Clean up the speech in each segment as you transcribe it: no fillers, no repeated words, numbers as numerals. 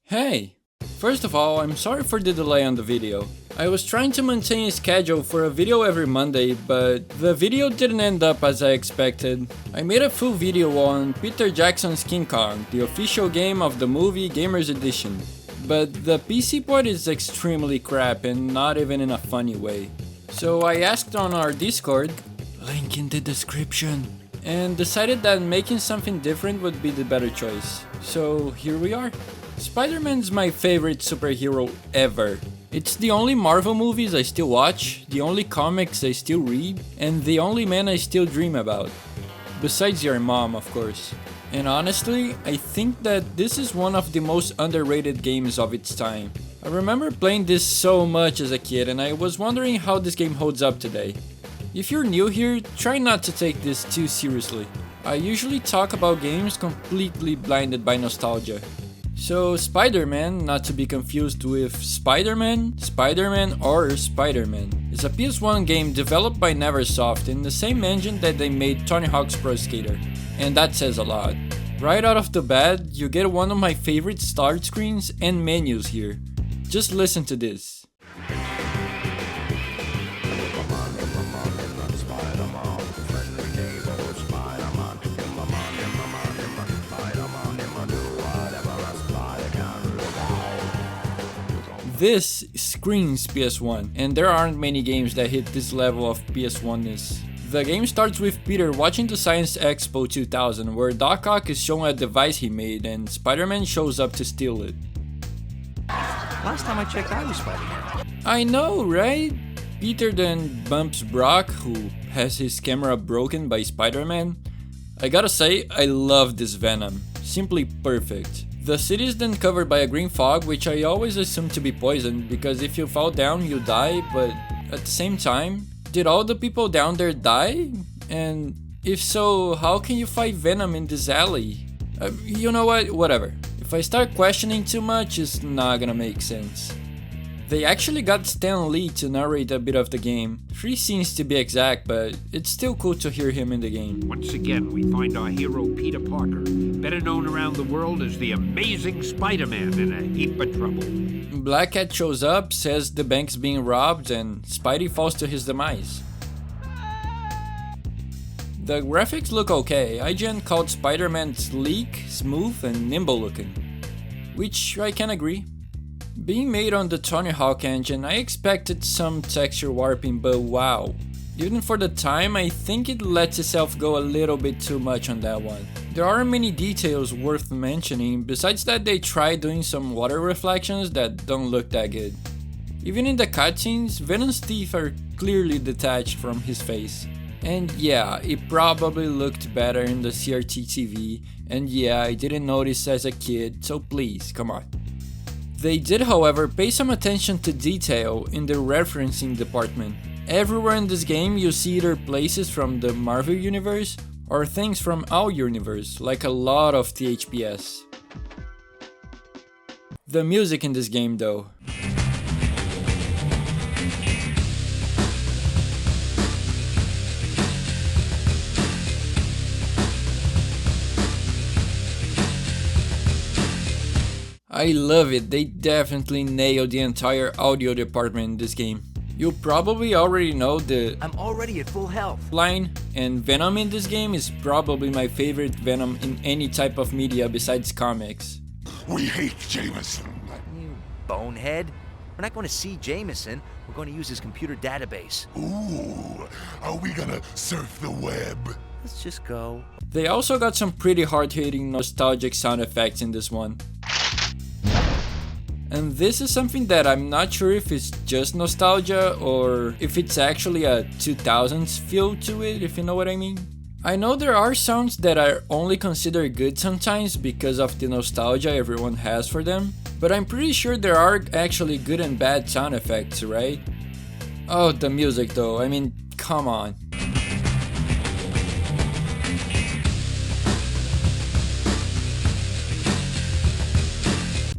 Hey! First of all, I'm sorry for the delay on the video. I was trying to maintain a schedule for a video every Monday, but the video didn't end up as I expected. I made a full video on Peter Jackson's King Kong, the official game of the movie Gamers Edition. But the PC port is extremely crap and not even in a funny way. So I asked on our Discord, link in the description, and decided that making something different would be the better choice. So here we are. Spider-Man's my favorite superhero ever. It's the only Marvel movies I still watch, the only comics I still read, and the only man I still dream about. Besides your mom, of course. And honestly, I think that this is one of the most underrated games of its time. I remember playing this so much as a kid and I was wondering how this game holds up today. If you're new here, try not to take this too seriously. I usually talk about games completely blinded by nostalgia. So Spider-Man, not to be confused with Spider-Man, Spider-Man or Spider-Man, is a PS1 game developed by Neversoft in the same engine that they made Tony Hawk's Pro Skater. And that says a lot. Right out of the bat, you get one of my favorite start screens and menus here. Just listen to this. This screams PS1, and there aren't many games that hit this level of PS1-ness. The game starts with Peter watching the Science Expo 2000, where Doc Ock is shown a device he made and Spider-Man shows up to steal it. Last time I checked, I was Spider-Man. I know, right? Peter then bumps Brock, who has his camera broken by Spider-Man. I gotta say, I love this Venom. Simply perfect. The city is then covered by a green fog, which I always assume to be poison, because if you fall down you die, but at the same time, did all the people down there die? And if so, how can you fight Venom in this alley? You know what, whatever. If I start questioning too much, it's not gonna make sense. They actually got Stan Lee to narrate a bit of the game. 3 scenes to be exact, but it's still cool to hear him in the game. Once again, we find our hero Peter Parker, better known around the world as the Amazing Spider-Man, in a heap of trouble. Black Cat shows up, says the bank's being robbed, and Spidey falls to his demise. The graphics look okay. IGN called Spider-Man sleek, smooth, and nimble looking. Which I can agree. Being made on the Tony Hawk engine, I expected some texture warping, but wow. Even for the time, I think it lets itself go a little bit too much on that one. There aren't many details worth mentioning, besides that they tried doing some water reflections that don't look that good. Even in the cutscenes, Venom's teeth are clearly detached from his face. And yeah, it probably looked better in the CRT TV, and yeah, I didn't notice as a kid, so please, come on. They did, however, pay some attention to detail in the referencing department. Everywhere in this game you see either places from the Marvel universe or things from our universe, like a lot of THPS. The music in this game though. I love it, they definitely nailed the entire audio department in this game. You probably already know the I'm already at full health line, and Venom in this game is probably my favorite Venom in any type of media besides comics. We hate Jameson. You bonehead. We're not going to see Jameson. We're going to use his computer database. Ooh, are we gonna surf the web? Let's just go. They also got some pretty hard-hitting nostalgic sound effects in this one. And this is something that I'm not sure if it's just nostalgia or if it's actually a 2000s feel to it, if you know what I mean. I know there are sounds that are only considered good sometimes because of the nostalgia everyone has for them, but I'm pretty sure there are actually good and bad sound effects, right? Oh, the music though, I mean, come on.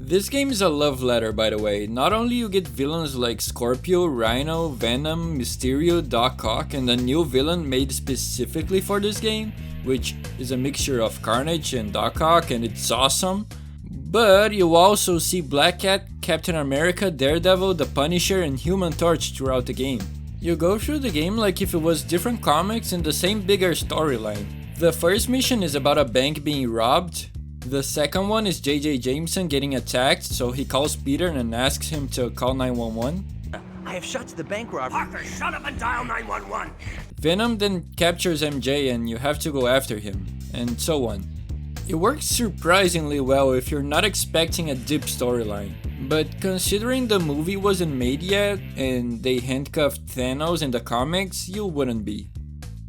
This game is a love letter, by the way. Not only you get villains like Scorpio, Rhino, Venom, Mysterio, Doc Ock, and a new villain made specifically for this game, which is a mixture of Carnage and Doc Ock, and it's awesome. But you also see Black Cat, Captain America, Daredevil, the Punisher, and Human Torch throughout the game. You go through the game like if it was different comics and the same bigger storyline. The first mission is about a bank being robbed. The second one is JJ Jameson getting attacked, so he calls Peter and asks him to call 911. I have shot to the bank robber. Parker, shut up and dial 911. Venom then captures MJ and you have to go after him, and so on. It works surprisingly well if you're not expecting a deep storyline. But considering the movie wasn't made yet and they handcuffed Thanos in the comics, you wouldn't be.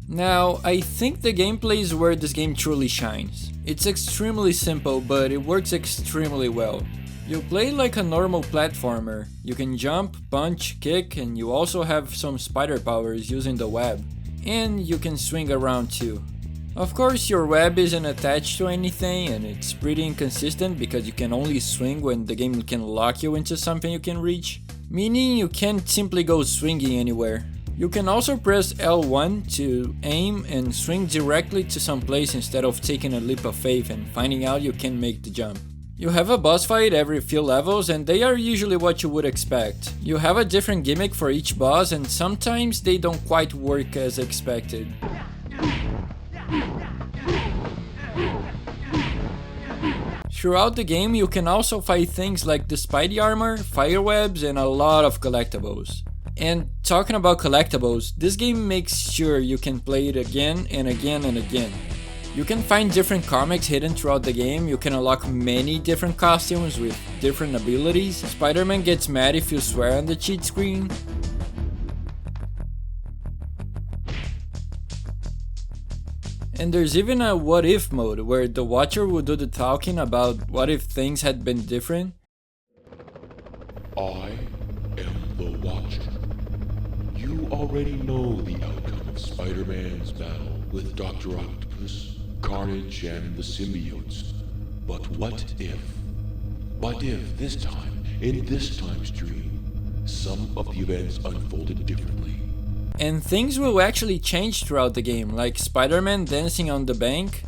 Now, I think the gameplay is where this game truly shines. It's extremely simple, but it works extremely well. You play like a normal platformer. You can jump, punch, kick, and you also have some spider powers using the web. And you can swing around too. Of course, your web isn't attached to anything and it's pretty inconsistent because you can only swing when the game can lock you into something you can reach, meaning you can't simply go swinging anywhere. You can also press L1 to aim and swing directly to some place instead of taking a leap of faith and finding out you can make the jump. You have a boss fight every few levels and they are usually what you would expect. You have a different gimmick for each boss and sometimes they don't quite work as expected. Throughout the game you can also fight things like the Spidey armor, fire webs, and a lot of collectibles. And talking about collectibles, this game makes sure you can play it again and again and again. You can find different comics hidden throughout the game, you can unlock many different costumes with different abilities. Spider-Man gets mad if you swear on the cheat screen. And there's even a what if mode where the Watcher will do the talking about what if things had been different. I am the Watcher. You already know the outcome of Spider-Man's battle with Dr. Octopus, Carnage, and the symbiotes. But what if? What if this time, in this time stream, some of the events unfolded differently? And things will actually change throughout the game, like Spider-Man dancing on the bank.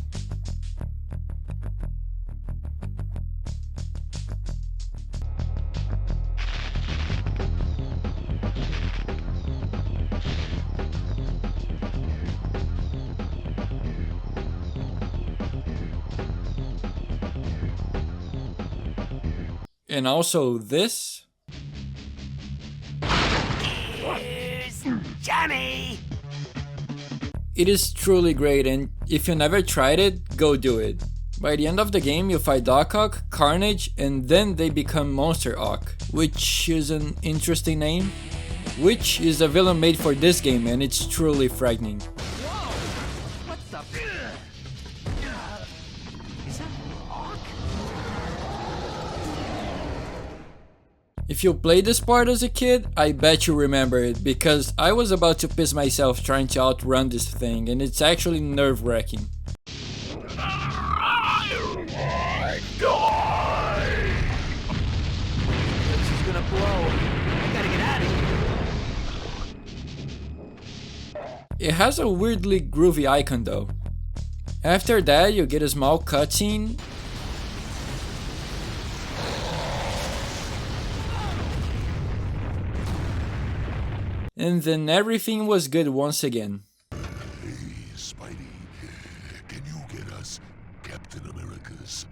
And also this. Johnny! It is truly great, and if you never tried it, go do it. By the end of the game you fight Doc Ock, Carnage, and then they become Monster Ock, which is an interesting name. Which is a villain made for this game and it's truly frightening. Whoa! What the... Is that Rock? If you played this part as a kid, I bet you remember it, because I was about to piss myself trying to outrun this thing, and it's actually nerve-wracking. This is gonna blow. I gotta get out of here. It has a weirdly groovy icon though. After that you get a small cutscene. And then everything was good once again. Hey, Spidey, can you get us Captain America's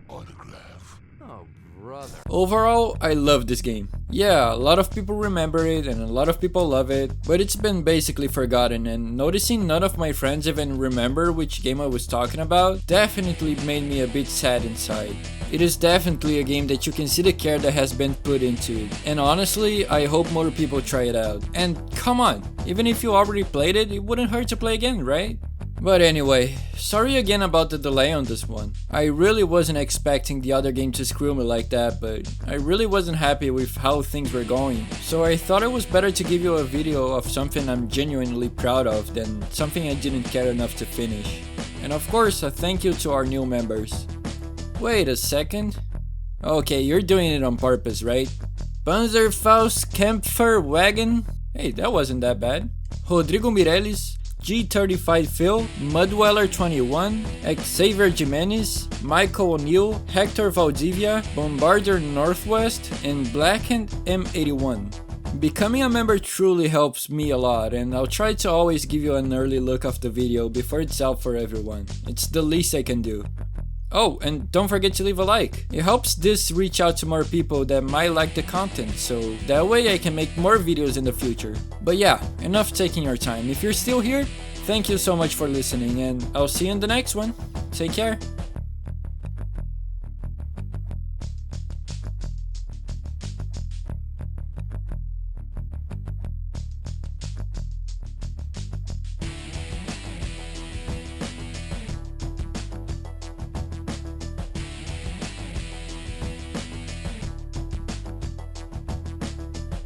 autograph? Oh, brother. Overall, I love this game. Yeah, a lot of people remember it and a lot of people love it, but it's been basically forgotten, and noticing none of my friends even remember which game I was talking about definitely made me a bit sad inside. It is definitely a game that you can see the care that has been put into it, and honestly, I hope more people try it out. And come on, even if you already played it, it wouldn't hurt to play again, right? But anyway, sorry again about the delay on this one. I really wasn't expecting the other game to screw me like that, but I really wasn't happy with how things were going. So I thought it was better to give you a video of something I'm genuinely proud of than something I didn't care enough to finish. And of course, a thank you to our new members. Wait a second. Okay, you're doing it on purpose, right? Panzerfaust Kämpfer Wagon? Hey, that wasn't that bad. Rodrigo Mireles, G35 Phil, Mudweller21, Xavier Jimenez, Michael O'Neill, Hector Valdivia, Bombarder Northwest, and Blackened M81. Becoming a member truly helps me a lot, and I'll try to always give you an early look of the video before it's out for everyone. It's the least I can do. Oh, and don't forget to leave a like. It helps this reach out to more people that might like the content, so that way I can make more videos in the future. But yeah, enough taking your time. If you're still here, thank you so much for listening, and I'll see you in the next one. Take care.